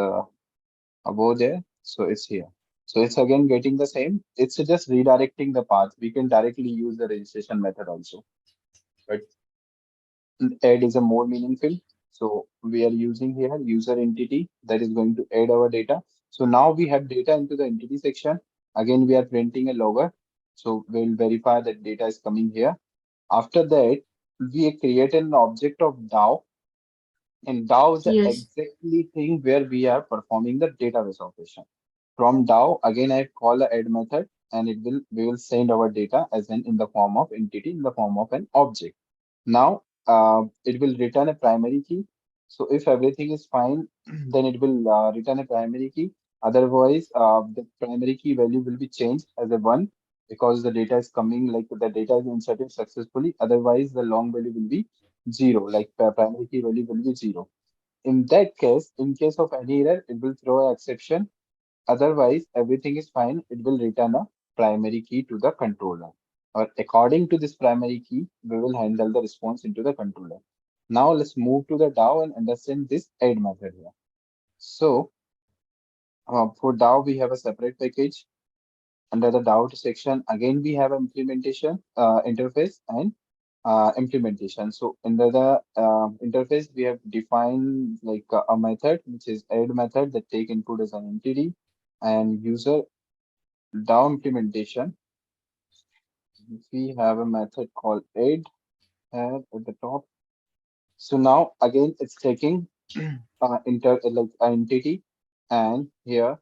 above there. So it's here. So it's again getting the same. It's just redirecting the path. We can directly use the registration method also. But add is a more meaningful. So we are using here user entity that is going to add our data. So now we have data into the entity section. Again, we are printing a logger. So we'll verify that data is coming here. After that, we create an object of DAO, and DAO is the Yes. exactly thing where we are performing the database operation. From DAO, again I call the add method, and it will we will send our data as in the form of entity, in the form of an object. Now, it will return a primary key. So if everything is fine, then it will return a primary key. Otherwise, the primary key value will be changed as a one because the data is coming, like the data is inserted successfully. Otherwise, the long value will be zero, like the primary key value will be zero. In that case, in case of any error, it will throw an exception. Otherwise, everything is fine. It will return a primary key to the controller. Or according to this primary key, we will handle the response into the controller. Now let's move to the DAO and understand this add method here. So for DAO, we have a separate package. Under the DAO section, again, we have implementation interface and implementation. So under the interface, we have defined like a method, which is add method that take input as an entity, and user DAO implementation. We have a method called add here at the top. So now again, it's taking like an entity, and here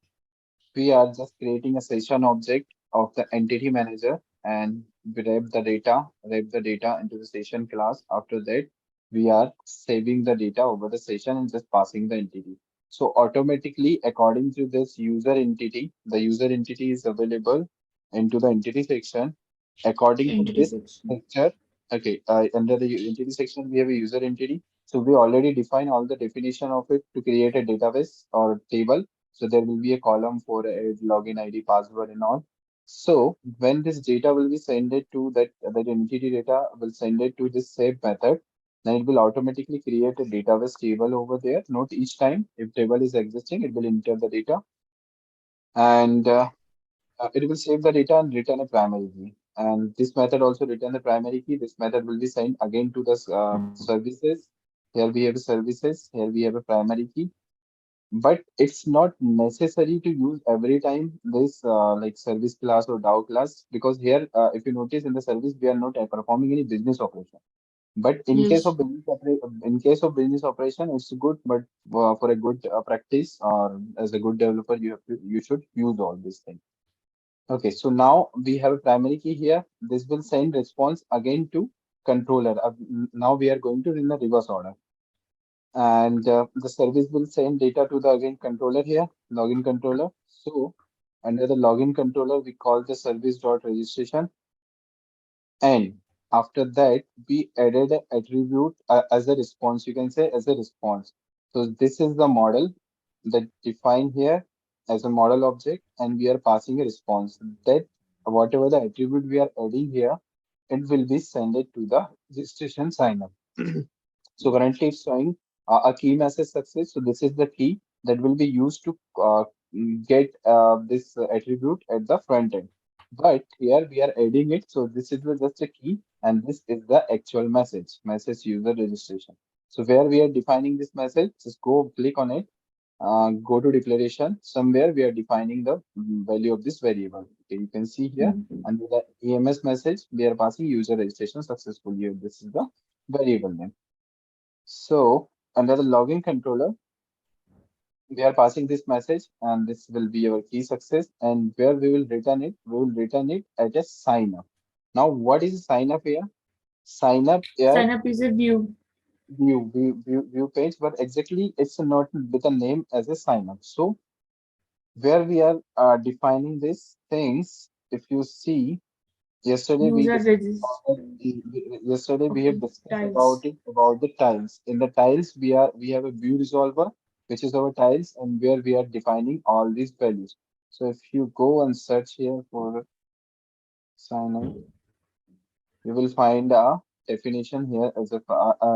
we are just creating a session object of the entity manager, and we wrap the data into the session class. After that, we are saving the data over the session and just passing the entity. So automatically, according to this user entity, the user entity is available into the entity section. According to Entity this section. picture, okay, under the entity section, we have a user entity. So we already define all the definition of it to create a database or table. So there will be a column for a login ID, password, and all. So when this data will be sent it to that entity data will send it to this save method, then it will automatically create a database table over there. Note each time if table is existing, it will enter the data, and it will save the data and return a primary key. And this method also return the primary key. This method will be sent again to the services. Here we have a services. Here we have a primary key, but it's not necessary to use every time this like service class or DAO class, because here if you notice in the service we are not performing any business operation. But Yes. in case of business operation, it's good. But for a good practice or as a good developer, you should use all these things. Okay, so now we have a primary key here. This will send response again to controller. Now we are going to in the reverse order. and the service will send data to the again controller here, login controller. So under the login controller, we call the service dot registration, and after that we added an attribute as a response. You can say as a response. So this is the model that defined here as a model object, and we are passing a response that whatever the attribute we are adding here, it will be sent it to the registration sign up. So currently it's showing a key message success. So this is the key that will be used to get this attribute at the front end. But here we are adding it. So this is just a key, and this is the actual message user registration. So where we are defining this message, just go click on it, go to declaration. Somewhere we are defining the value of this variable. Okay, you can see here Mm. under the EMS message, we are passing user registration successful. Here, this is the variable name. So under the login controller, we are passing this message, and this will be our key success. And where we will return it, we will return it at a sign up. Now, what is sign up here? Sign up here, Sign up is a view. view page, but exactly it's not with a name as a sign up. So where we are defining these things, if you see, yesterday we User discussed register. about yesterday we have Okay. discussed about Tiles. it about the tiles. In the tiles, we have a view resolver, which is our tiles, and where we are defining all these values. So if you go and search here for sign up, you will find a definition here as a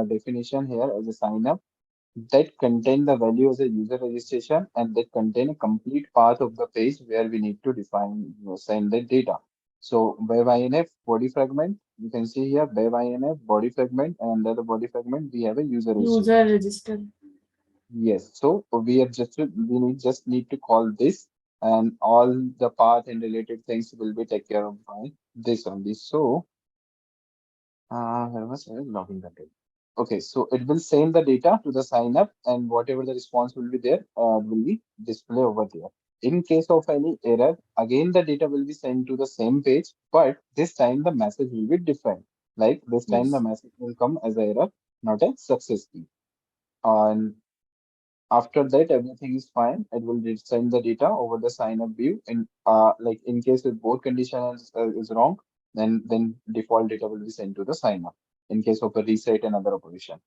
definition here as a sign up that contain the value as a user registration, and that contain a complete path of the page where we need to define send the data. So web INF body fragment, you can see here web INF body fragment, and under the body fragment we have a user registration. User register. Yes, so we are just need to call this, and all the path and related things will be taken care of by this only. So where was I? Login control. Okay, so it will send the data to the sign up, and whatever the response will be there, will be display over there. In case of any error, again the data will be sent to the same page, but this time the message will be different. Like this time the Yes. message will come as a error, not a success key. And after that, everything is fine. It will send the data over the sign up view. And like in case if both conditions is wrong, then default data will be sent to the sign up in case of a reset and other operation.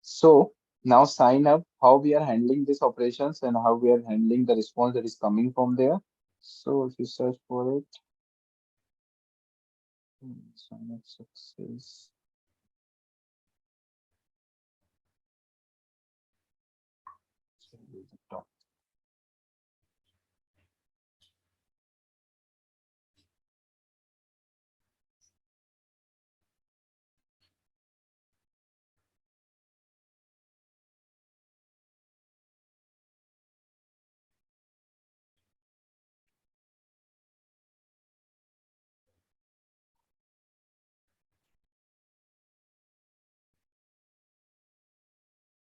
So now sign up, how we are handling these operations and how we are handling the response that is coming from there. So if you search for it, sign up success. So, the top.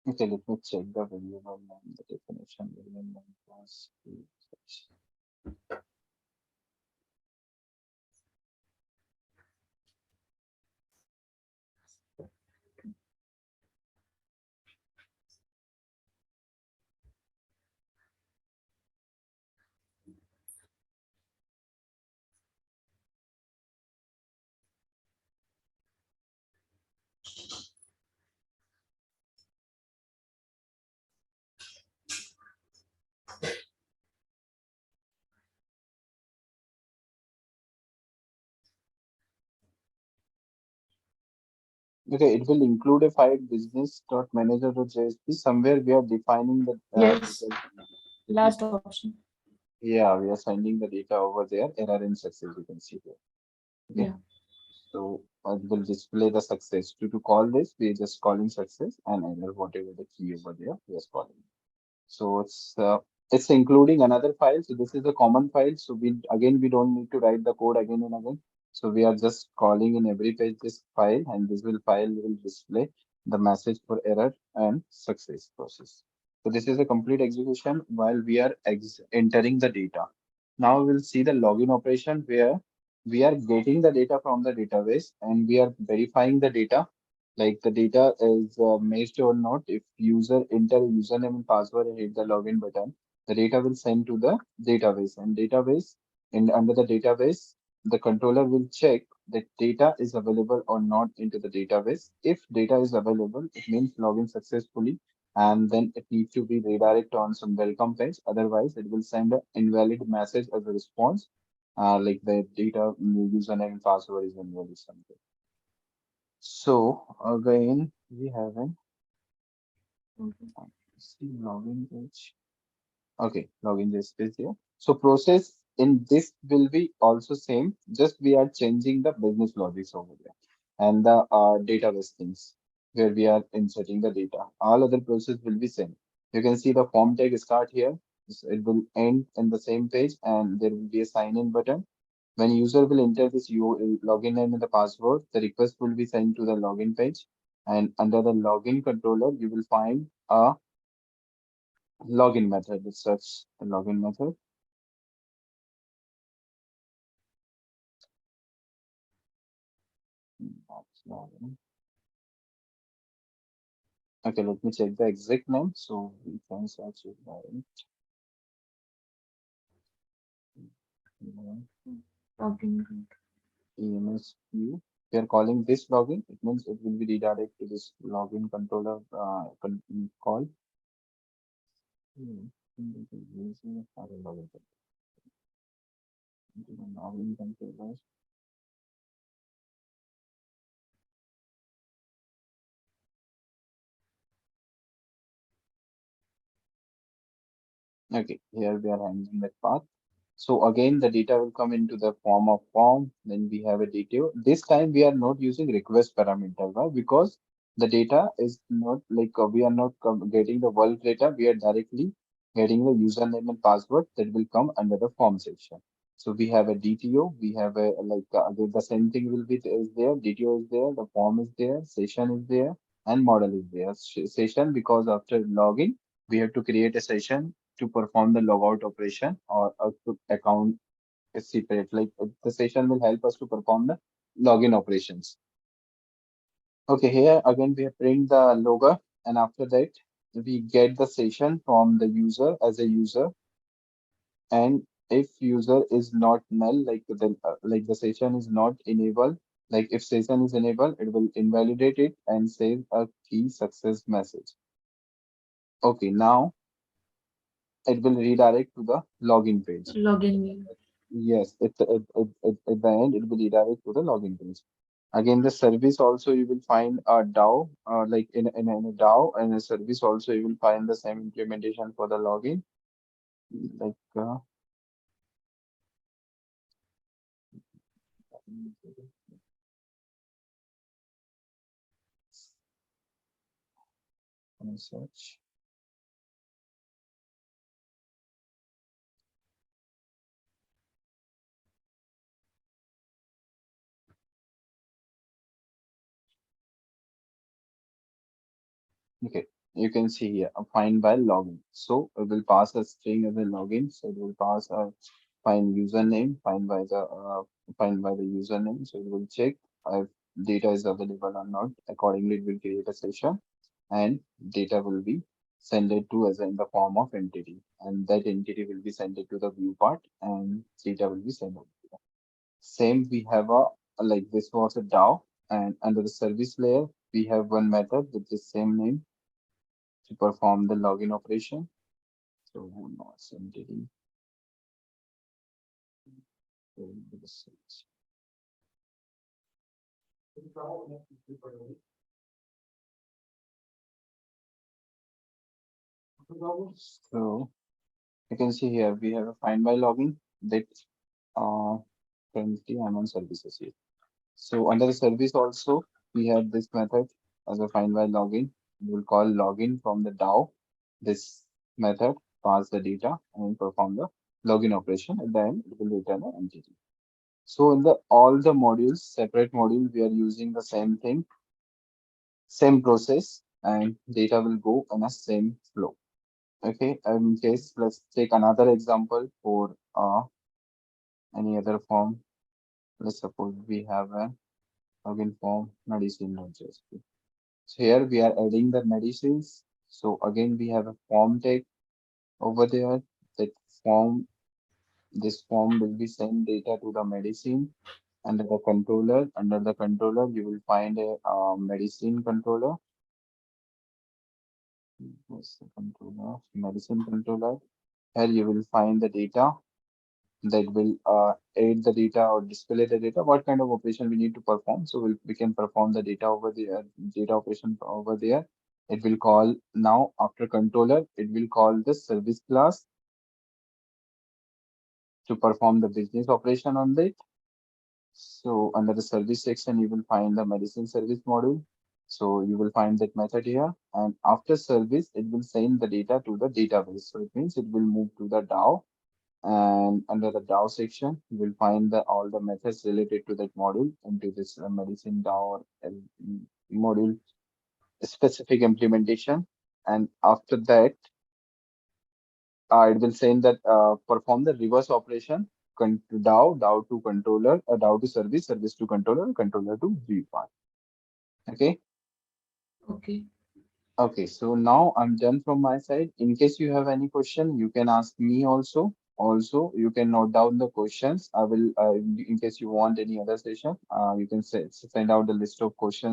Okay, let me check the variable name, the definition variable name was. Okay, it will include a file business.manager.jsp. Somewhere we are defining the Yes. details. Last option. Yeah, we are sending the data over there. Error in success, you can see here. Okay, Yeah. so it will display the success. To call this, we are just calling success and error, whatever the key over there, we are calling. So it's including another file. So this is a common file. So we don't need to write the code again and again. So we are just calling in every page this file, and this will file will display the message for error and success process. So this is a complete execution while we are entering the data. Now we will see the login operation where we are getting the data from the database and we are verifying the data. Like the data is matched or not. If user enter username and password and hit the login button, the data will send to the database, and database, and under the database, the controller will check that data is available or not into the database. If data is available, it means login successfully, and then it needs to be redirected on some welcome page. Otherwise, it will send an invalid message as a response, like the data username and password is invalid something. So again, we have an Okay. see login page. Okay, login just is here. So process in this will be also same. Just we are changing the business logics over there and the database things where we are inserting the data. All other process will be same. You can see the form tag start here. It will end in the same page, and there will be a sign in button. When user will enter this login name and the password, the request will be sent to the login page. And under the login controller, you will find a login method. It search the login method. That's login. Okay, let me check the exact name so we can search it by Login. EMS view. We are calling this login. It means it will be redirected to this login controller call. Hmm. Login controller. Okay, here we are handling that path. So again, the data will come into the form of form. Then we have a detail. This time we are not using request parameter, right? Because the data is not like we are not getting the world data. We are directly getting the username and password that will come under the form section. So we have a DTO. We have a like the same thing will be is there. DTO is there. The form is there. Session is there, and model is there. Session because after login we have to create a session to perform the logout operation or to account is separate. Like the session will help us to perform the login operations. Okay, here again we have print the logo, and after that we get the session from the user as a user. And if user is not null, like the session is not enabled, like if session is enabled, it will invalidate it and save a key success message. Okay, now it will redirect to the login page. Login. Yes, at the end, it will redirect to the login page. Again, the service also you will find a DAO, like in a DAO and a service also you will find the same implementation for the login. Like, search. Okay, you can see here a find by login. So it will pass a string as a login. So it will pass a find username, find by the username. So it will check if data is available or not. Accordingly, it will create a session, and data will be sent it to as in the form of entity, and that entity will be sent it to the view part, and data will be sent over here. Same, we have a like this was a DAO, and under the service layer, we have one method with the same name to perform the login operation. So no, it's entity. So, so you can see here we have a find by login that uh currently I'm on services here. So under the service also we have this method as a find by login. We will call login from the DAO. This method pass the data and perform the login operation. At the end, it will return an entity. So in the all the modules, separate module, we are using the same thing, same process, and data will go in a same flow. Okay, in case let's take another example for any other form. Let's suppose we have a login form, medicine, not just. So here we are adding the medicines. So again, we have a form tag over there. That form, this form will be send data to the medicine under the controller. Under the controller, you will find a medicine controller. What's the controller? Medicine controller. Here you will find the data that will add the data or display the data, what kind of operation we need to perform. So we can perform the data over there, data operation over there. It will call now after controller, it will call the service class to perform the business operation on it. So under the service section, you will find the medicine service module. So you will find that method here. And after service, it will send the data to the database. So it means it will move to the DAO. And under the DAO section, you will find the all the methods related to that module into this medicine DAO module specific implementation. And after that, it will say that perform the reverse operation DAO to controller, DAO to service, service to controller, controller to view part. Okay. Okay. Okay, so now I'm done from my side. In case you have any question, you can ask me also. Also, you can note down the questions. I will, in case you want any other session, you can send out the list of questions